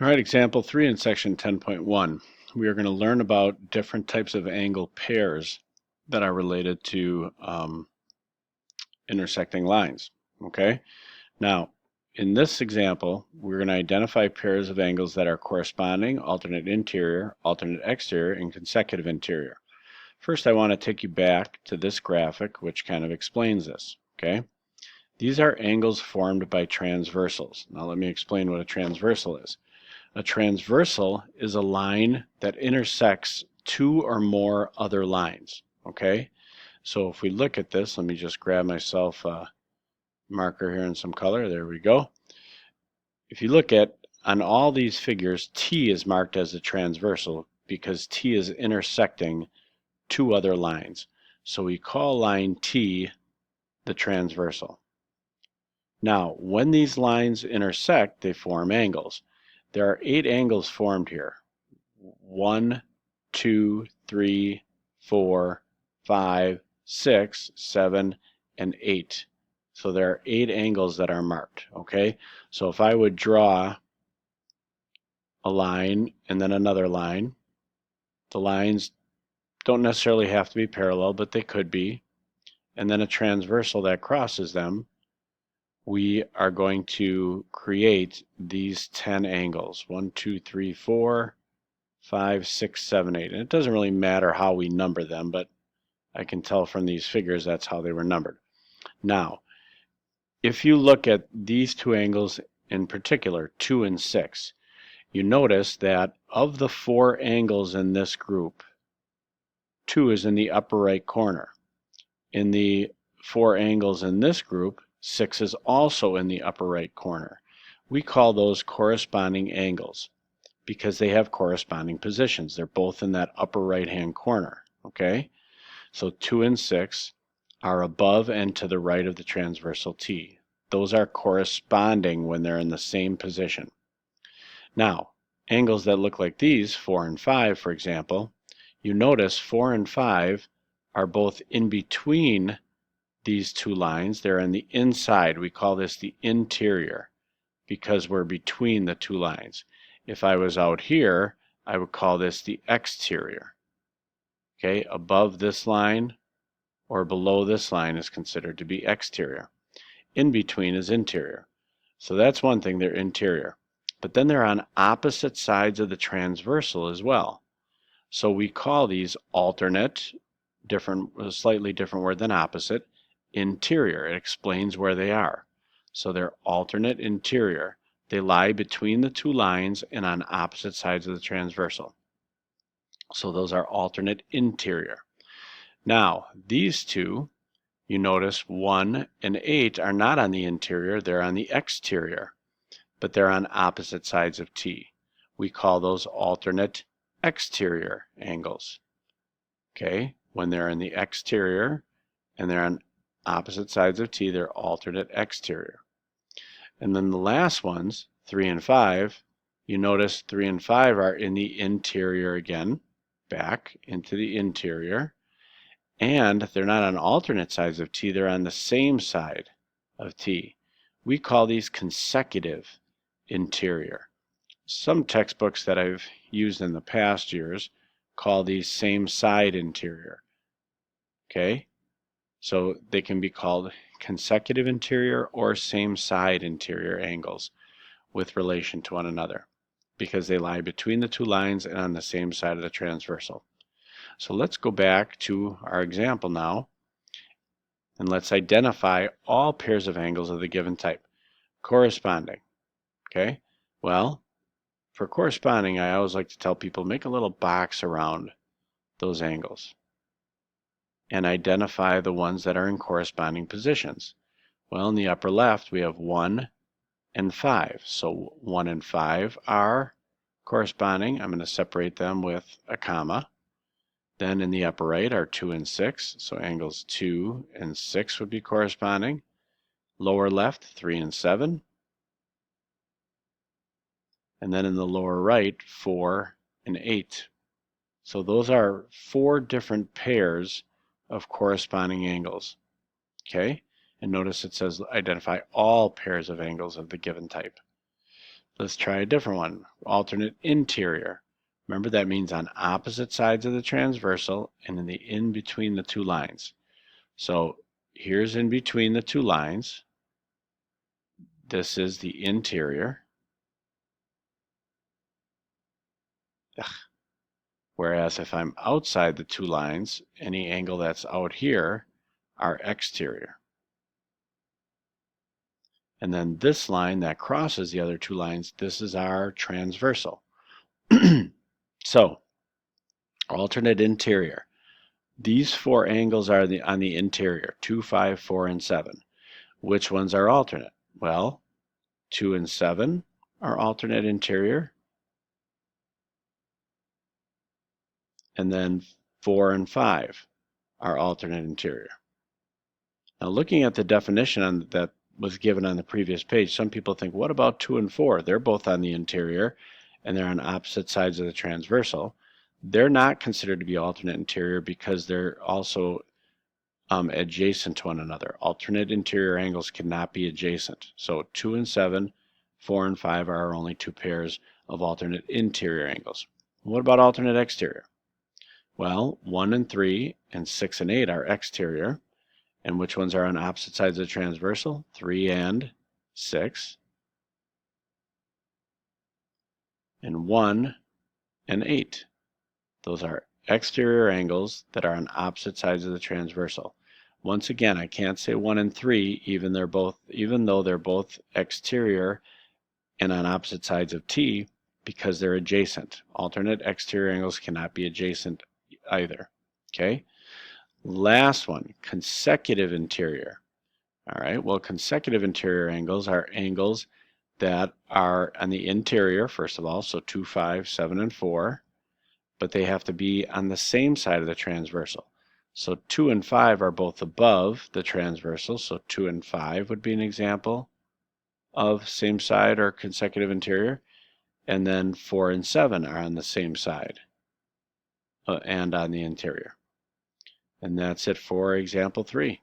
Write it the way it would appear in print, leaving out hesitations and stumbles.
All right, example 3 in section 10.1. We are going to learn about different types of angle pairs that are related to intersecting lines. Okay, now in this example, we're going to identify pairs of angles that are corresponding, alternate interior, alternate exterior, and consecutive interior. First, I want to take you back to this graphic, which kind of explains this. Okay, these are angles formed by transversals. Now let me explain what a transversal is. A transversal is a line that intersects two or more other lines. Okay, so if we look at this, let me just grab myself a marker here and some color. There we go. If you look at on all these figures, T is marked as a transversal because T is intersecting two other lines. So we call line T the transversal. Now, when these lines intersect, they form angles. There are 8 angles formed here. 1, 2, 3, 4, 5, 6, 7, and 8. So there are 8 angles that are marked, okay? So if I would draw a line and then another line, the lines don't necessarily have to be parallel, but they could be, and then a transversal that crosses them, we are going to create these 10 angles. 1, 2, 3, 4, 5, 6, 7, 8. And it doesn't really matter how we number them, but I can tell from these figures that's how they were numbered. Now, if you look at these 2 angles in particular, 2 and 6, you notice that of the 4 angles in this group, 2 is in the upper right corner. In the 4 angles in this group, 6 is also in the upper right corner. We call those corresponding angles because they have corresponding positions. They're both in that upper right hand corner. Okay, so 2 and 6 are above and to the right of the transversal T. Those are corresponding when they're in the same position. Now, angles that look like these, 4 and 5, for example, you notice 4 and 5 are both in between these 2 lines. They're on the inside. We call this the interior because we're between the 2 lines. If I was out here, I would call this the exterior. Okay, above this line or below this line is considered to be exterior. In between is interior. So that's one thing, they're interior. But then they're on opposite sides of the transversal as well. So we call these alternate, a slightly different word than opposite, interior. It explains where they are. So they're alternate interior. They lie between the 2 lines and on opposite sides of the transversal. So those are alternate interior. Now, these 2, you notice 1 and 8 are not on the interior, they're on the exterior, but they're on opposite sides of T. We call those alternate exterior angles. Okay, when they're in the exterior and they're on opposite sides of T, they're alternate exterior. And then the last ones, 3 and 5, you notice 3 and 5 are in the interior again, back into the interior, and they're not on alternate sides of T, they're on the same side of T. We call these consecutive interior. Some textbooks that I've used in the past years call these same side interior. Okay, so they can be called consecutive interior or same side interior angles with relation to one another because they lie between the 2 lines and on the same side of the transversal. So let's go back to our example now and let's identify all pairs of angles of the given type. Corresponding. Okay, well, for corresponding, I always like to tell people make a little box around those angles and identify the ones that are in corresponding positions. Well, in the upper left, we have 1 and 5. So 1 and 5 are corresponding. I'm going to separate them with a comma. Then in the upper right are 2 and 6. So angles 2 and 6 would be corresponding. Lower left, 3 and 7. And then in the lower right, 4 and 8. So those are 4 different pairs of corresponding angles. Okay, and notice it says identify all pairs of angles of the given type. Let's try a different one. Alternate interior. Remember, that means on opposite sides of the transversal and in between the two lines. So here's in between the two lines. This is the interior. Whereas if I'm outside the two lines, any angle that's out here are exterior. And then this line that crosses the other two lines, this is our transversal. So, alternate interior. These four angles are on the interior, 2, 5, 4, and 7. Which ones are alternate? Well, 2 and 7 are alternate interior. And then 4 and 5 are alternate interior. Now, looking at the definition that was given on the previous page, some people think, what about 2 and 4? They're both on the interior, and they're on opposite sides of the transversal. They're not considered to be alternate interior because they're also adjacent to one another. Alternate interior angles cannot be adjacent. So 2 and 7, 4 and 5 are our only two pairs of alternate interior angles. What about alternate exterior? Well, 1 and 3 and 6 and 8 are exterior. And which ones are on opposite sides of the transversal? 3 and 6. And 1 and 8. Those are exterior angles that are on opposite sides of the transversal. Once again, I can't say 1 and 3 even though they're both exterior and on opposite sides of T, because they're adjacent. Alternate exterior angles cannot be adjacent either. Okay? Last one, consecutive interior. All right, well, consecutive interior angles are angles that are on the interior, first of all, so 2, 5, 7, and 4, but they have to be on the same side of the transversal. So 2 and 5 are both above the transversal, so 2 and 5 would be an example of same side or consecutive interior, and then 4 and 7 are on the same side and on the interior. And that's it for example 3.